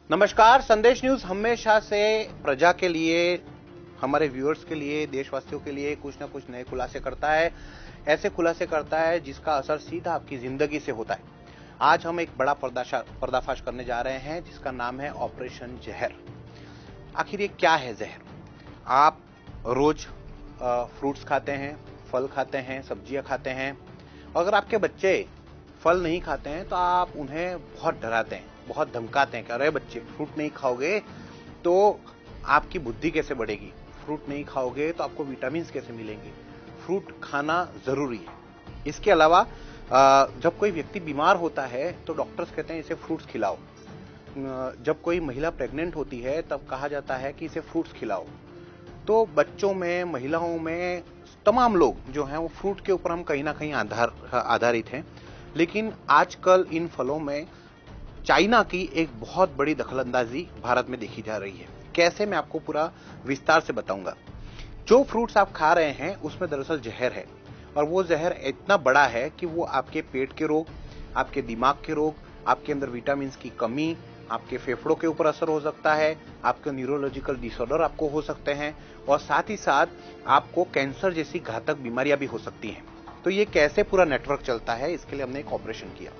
नमस्कार। संदेश न्यूज हमेशा से प्रजा के लिए, हमारे व्यूअर्स के लिए, देशवासियों के लिए कुछ ना कुछ नए खुलासे करता है। ऐसे खुलासे करता है जिसका असर सीधा आपकी जिंदगी से होता है। आज हम एक बड़ा पर्दाफाश करने जा रहे हैं जिसका नाम है ऑपरेशन जहर। आखिर ये क्या है जहर? आप रोज फ्रूट्स खाते हैं, फल खाते हैं, सब्जियां खाते हैं। अगर आपके बच्चे फल नहीं खाते हैं तो आप उन्हें बहुत डराते हैं, बहुत धमकाते हैं कि अरे बच्चे फ्रूट नहीं खाओगे तो आपकी बुद्धि कैसे बढ़ेगी, फ्रूट नहीं खाओगे तो आपको विटामिन कैसे मिलेंगे, फ्रूट खाना जरूरी है। इसके अलावा जब कोई व्यक्ति बीमार होता है तो डॉक्टर्स कहते हैं इसे फ्रूट्स खिलाओ। जब कोई महिला प्रेग्नेंट होती है तब कहा जाता है कि इसे फ्रूट्स खिलाओ। तो बच्चों में, महिलाओं में, तमाम लोग जो हैं वो फ्रूट के ऊपर हम कहीं ना कहीं आधारित हैं। लेकिन आजकल इन फलों में चाइना की एक बहुत बड़ी दखलंदाजी भारत में देखी जा रही है। कैसे, मैं आपको पूरा विस्तार से बताऊंगा। जो फ्रूट्स आप खा रहे हैं उसमें दरअसल जहर है, और वो जहर इतना बड़ा है कि वो आपके पेट के रोग, आपके दिमाग के रोग, आपके अंदर विटामिन की कमी, आपके फेफड़ों के ऊपर असर हो सकता है, आपके न्यूरोलॉजिकल डिसऑर्डर आपको हो सकते हैं, और साथ ही साथ आपको कैंसर जैसी घातक बीमारियां भी हो सकती हैं। तो ये कैसे पूरा नेटवर्क चलता है, इसके लिए हमने एक ऑपरेशन किया।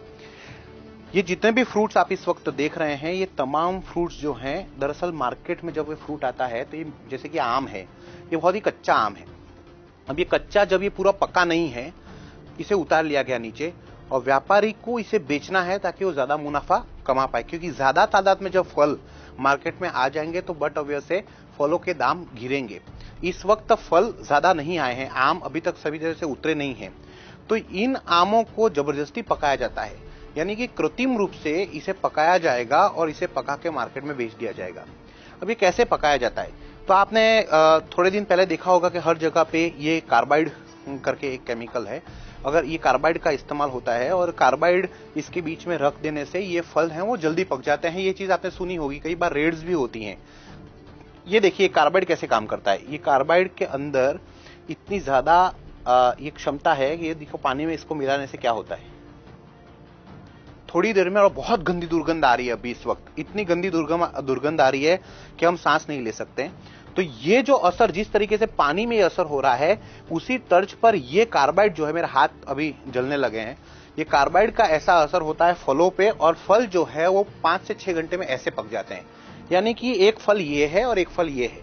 ये जितने भी फ्रूट्स आप इस वक्त देख रहे हैं, ये तमाम फ्रूट्स जो हैं, दरअसल मार्केट में जब ये फ्रूट आता है तो ये, जैसे कि आम है, ये बहुत ही कच्चा आम है। अब ये कच्चा, जब ये पूरा पका नहीं है, इसे उतार लिया गया नीचे, और व्यापारी को इसे बेचना है ताकि वो ज्यादा मुनाफा कमा पाए। क्योंकि ज्यादा तादाद में जब फल मार्केट में आ जाएंगे तो बट ऑब्वियस से फलों के दाम गिरेंगे। इस वक्त फल ज्यादा नहीं आए हैं, आम अभी तक सभी तरह से उतरे नहीं हैं। तो इन आमों को जबरदस्ती पकाया जाता है, यानी कि कृत्रिम रूप से इसे पकाया जाएगा और इसे पका के मार्केट में बेच दिया जाएगा। अब ये कैसे पकाया जाता है? तो आपने थोड़े दिन पहले देखा होगा कि हर जगह पे ये कार्बाइड करके एक केमिकल है। अगर ये कार्बाइड का इस्तेमाल होता है और कार्बाइड इसके बीच में रख देने से ये फल हैं वो जल्दी पक जाते हैं। ये चीज आपने सुनी होगी, कई बार रेड्स भी होती हैं। ये देखिए कार्बाइड कैसे काम करता है। ये कार्बाइड के अंदर इतनी ज्यादा ये क्षमता है कि ये देखो, पानी में इसको मिलाने से क्या होता है, थोड़ी देर में, और बहुत गंदी दुर्गंध आ रही है। अभी इस वक्त इतनी गंदी दुर्गंध आ रही है कि हम सांस नहीं ले सकते। तो ये जो असर, जिस तरीके से पानी में असर हो रहा है, उसी तर्ज पर ये कार्बाइड जो है, मेरे हाथ अभी जलने लगे हैं, ये कार्बाइड का ऐसा असर होता है फलों पे, और फल जो है वो 5 से 6 घंटे में ऐसे पक जाते हैं। यानी कि एक फल ये है और एक फल ये है,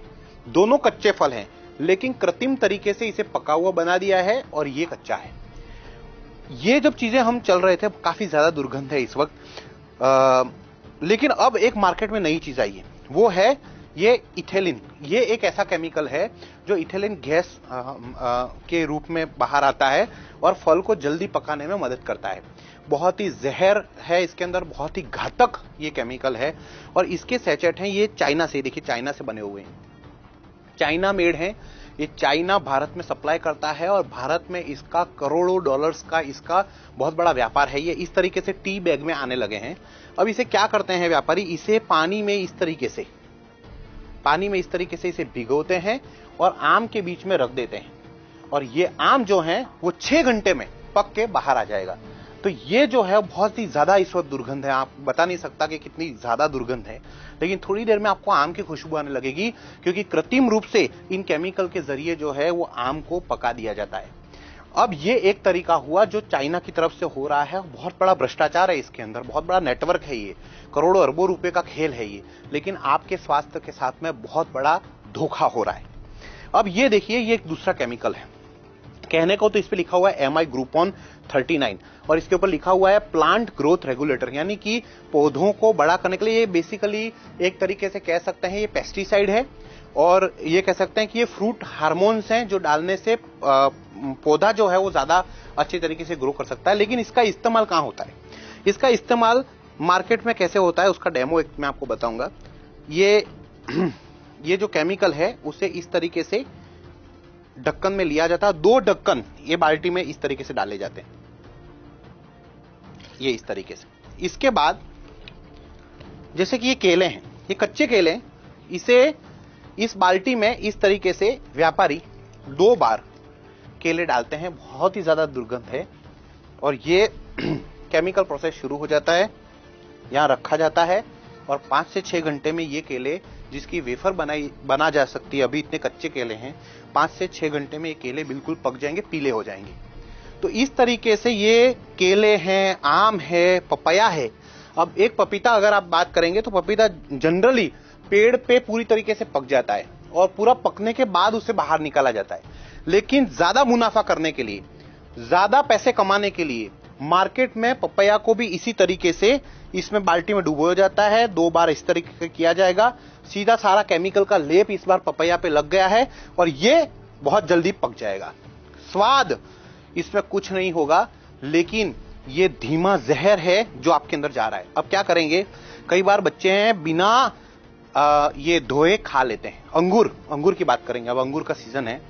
दोनों कच्चे फल हैं, लेकिन कृत्रिम तरीके से इसे पका हुआ बना दिया है और ये कच्चा है। ये जब चीजें हम चल रहे थे, काफी ज्यादा दुर्गंध है इस वक्त। लेकिन अब एक मार्केट में नई चीज आई है, वो है ये इथेलिन। ये एक ऐसा केमिकल है जो इथेलिन गैस के रूप में बाहर आता है और फल को जल्दी पकाने में मदद करता है। बहुत ही जहर है इसके अंदर, बहुत ही घातक ये केमिकल है। और इसके सैचेट हैं, ये चाइना से, देखिए चाइना से बने हुए हैं, चाइना मेड हैं। ये चाइना भारत में सप्लाई करता है और भारत में इसका करोड़ों डॉलर्स का इसका बहुत बड़ा व्यापार है। ये इस तरीके से टी बैग में आने लगे हैं। अब इसे क्या करते हैं व्यापारी, इसे पानी में इस तरीके से इसे भिगोते हैं और आम के बीच में रख देते हैं, और ये आम जो है वो 6 घंटे में पक के बाहर आ जाएगा। तो ये जो है बहुत ही ज्यादा इस वक्त दुर्गंध है, आप बता नहीं सकता कि कितनी ज्यादा दुर्गंध है। लेकिन थोड़ी देर में आपको आम की खुशबू आने लगेगी, क्योंकि कृत्रिम रूप से इन केमिकल के जरिए जो है वो आम को पका दिया जाता है। अब ये एक तरीका हुआ जो चाइना की तरफ से हो रहा है। बहुत बड़ा भ्रष्टाचार है इसके अंदर, बहुत बड़ा नेटवर्क है, ये करोड़ों अरबों रुपए का खेल है ये। लेकिन आपके स्वास्थ्य के साथ में बहुत बड़ा धोखा हो रहा है। अब ये देखिए, ये एक दूसरा केमिकल है। कहने को तो इस पे लिखा हुआ है MI ग्रुपोन 39, और इसके ऊपर लिखा हुआ है प्लांट ग्रोथ रेगुलेटर, यानी कि पौधों को बड़ा करने के लिए। ये बेसिकली एक तरीके से कह सकते हैं ये पेस्टिसाइड है, और ये कह सकते हैं कि ये फ्रूट हार्मोन्स हैं जो डालने से पौधा जो है वो ज्यादा अच्छे तरीके से ग्रो कर सकता है। लेकिन इसका इस्तेमाल कहां होता है? इसका इस्तेमाल मार्केट में कैसे होता है, उसका डेमो एक मैं आपको बताऊंगा। ये जो केमिकल है उसे इस तरीके से ढक्कन में लिया जाता है। 2 ढक्कन ये बाल्टी में इस तरीके से डाले जाते हैं, ये इस तरीके से। इसके बाद जैसे कि ये केले हैं, ये कच्चे केले हैं, इसे इस बाल्टी में इस तरीके से व्यापारी 2 बार केले डालते हैं। बहुत ही ज्यादा दुर्गंध है, और ये केमिकल प्रोसेस शुरू हो जाता है, यहां रखा जाता है, और 5 से 6 घंटे में ये केले जिसकी वेफर बना जा सकती है, अभी इतने कच्चे केले हैं, 5 से 6 घंटे में ये केले बिल्कुल पक जाएंगे, पीले हो जाएंगे। तो इस तरीके से ये केले हैं, आम है, पपाया है। अब एक पपीता अगर आप बात करेंगे तो पपीता जनरली पेड़ पे पूरी तरीके से पक जाता है और पूरा पकने के बाद उसे बाहर निकाला जाता है। लेकिन ज्यादा मुनाफा करने के लिए, ज्यादा पैसे कमाने के लिए मार्केट में पपैया को भी इसी तरीके से इसमें बाल्टी में डुबोया जाता है। 2 बार इस तरीके से किया जाएगा, सीधा सारा केमिकल का लेप इस बार पपैया पे लग गया है और ये बहुत जल्दी पक जाएगा। स्वाद इसमें कुछ नहीं होगा, लेकिन ये धीमा जहर है जो आपके अंदर जा रहा है। अब क्या करेंगे, कई बार बच्चे हैं बिना ये धोए खा लेते हैं। अंगूर की बात करेंगे, अब अंगूर का सीजन है।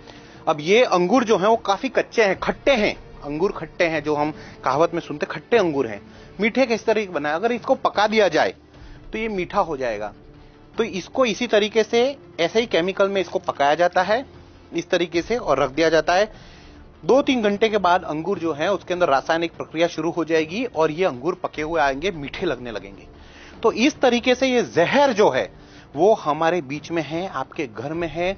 अब ये अंगूर जो है वो काफी कच्चे हैं, खट्टे हैं, अंगूर खट्टे हैं, जो हम कहावत में सुनते खट्टे अंगूर हैं। मीठे किस तरीके बनाए, अगर इसको पका दिया जाए तो ये मीठा हो जाएगा। तो इसको इसी तरीके से ऐसे ही केमिकल में इसको पकाया जाता है इस तरीके से और रख दिया जाता है। 2-3 घंटे के बाद अंगूर जो है उसके अंदर रासायनिक प्रक्रिया शुरू हो जाएगी और ये अंगूर पके हुए आएंगे, मीठे लगने लगेंगे। तो इस तरीके से ये जहर जो है वो हमारे बीच में है, आपके घर में है।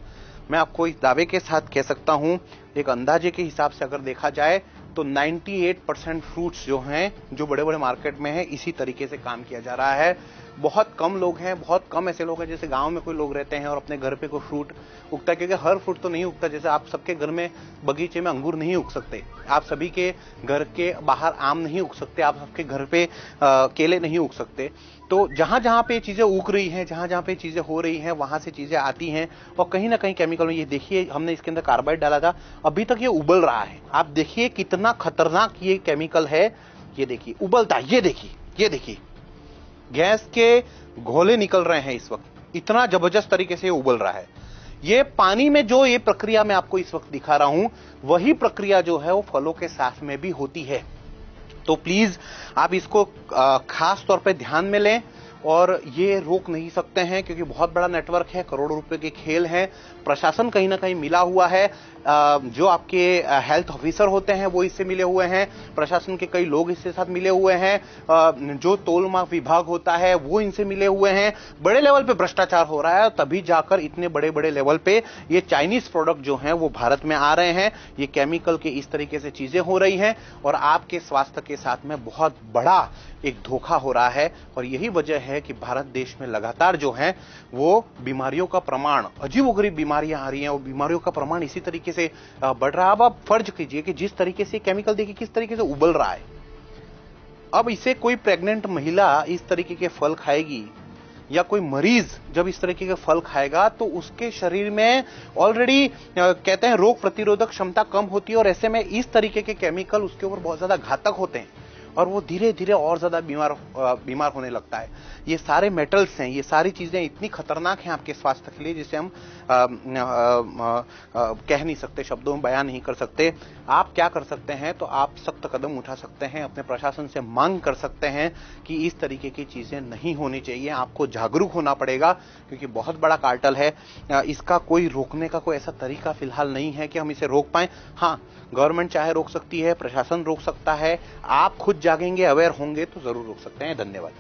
मैं आपको इस दावे के साथ कह सकता हूं, एक अंदाजे के हिसाब से अगर देखा जाए तो 98% फ्रूट्स जो हैं, जो बड़े बड़े मार्केट में है, इसी तरीके से काम किया जा रहा है। बहुत कम लोग हैं, बहुत कम ऐसे लोग हैं जैसे गांव में कोई लोग रहते हैं और अपने घर पे कोई फ्रूट उगता है, क्योंकि हर फ्रूट तो नहीं उगता। जैसे आप सबके घर में बगीचे में अंगूर नहीं उग सकते, आप सभी के घर के बाहर आम नहीं उग सकते, आप सबके घर पे केले नहीं उग सकते। तो जहां जहां पे चीजें उग रही हैं, जहां जहां पे चीजें हो रही हैं, वहां से चीजें आती हैं और कहीं ना कहीं केमिकल में। ये देखिए, हमने इसके अंदर कार्बाइड डाला था, अभी तक ये उबल रहा है। आप देखिए कितना खतरनाक ये केमिकल है। ये देखिए उबलता है, ये देखिए गैस के घोले निकल रहे हैं इस वक्त, इतना जबरदस्त तरीके से ये उबल रहा है। ये पानी में जो ये प्रक्रिया मैं आपको इस वक्त दिखा रहा हूं, वही प्रक्रिया जो है वो फलों के साथ में भी होती है। तो प्लीज आप इसको खास तौर पे ध्यान में लें और ये रोक नहीं सकते हैं, क्योंकि बहुत बड़ा नेटवर्क है, करोड़ों रुपए के खेल हैं। प्रशासन कहीं ना कहीं मिला हुआ है, जो आपके हेल्थ ऑफिसर होते हैं वो इससे मिले हुए हैं, प्रशासन के कई लोग इसके साथ मिले हुए हैं, जो तोल माप विभाग होता है वो इनसे मिले हुए हैं। बड़े लेवल पे भ्रष्टाचार हो रहा है, तभी जाकर इतने बड़े बड़े लेवल पे ये चाइनीज प्रोडक्ट जो हैं वो भारत में आ रहे हैं। ये केमिकल के इस तरीके से चीजें हो रही हैं और आपके स्वास्थ्य के साथ में बहुत बड़ा एक धोखा हो रहा है। और यही वजह है कि भारत देश में लगातार जो है वो बीमारियों का प्रमाण, अजीबोगरीब बीमारियां आ रही हैं और बीमारियों का प्रमाण इसी तरीके से बढ़ रहा है। अब आप फर्ज कीजिए कि जिस तरीके से केमिकल देखिए किस तरीके से उबल रहा है। अब इसे कोई प्रेग्नेंट महिला इस तरीके के फल खाएगी या कोई मरीज जब इस तरीके के फल खाएगा तो उसके शरीर में ऑलरेडी कहते हैं रोग प्रतिरोधक क्षमता कम होती है और ऐसे में इस तरीके के केमिकल उसके ऊपर बहुत ज्यादा घातक होते हैं और वो धीरे धीरे और ज्यादा बीमार होने लगता है। ये सारे मेटल्स हैं, ये सारी चीजें इतनी खतरनाक हैं आपके स्वास्थ्य के लिए जिसे हम कह नहीं सकते, शब्दों में बयान नहीं कर सकते। आप क्या कर सकते हैं, तो आप सख्त कदम उठा सकते हैं, अपने प्रशासन से मांग कर सकते हैं कि इस तरीके की चीजें नहीं होनी चाहिए। आपको जागरूक होना पड़ेगा क्योंकि बहुत बड़ा कार्टेल है। इसका कोई रोकने का कोई ऐसा तरीका फिलहाल नहीं है कि हम इसे रोक पाए। हाँ, गवर्नमेंट चाहे रोक सकती है, प्रशासन रोक सकता है, आप खुद जागेंगे, अवेयर होंगे तो जरूर रोक सकते हैं। धन्यवाद।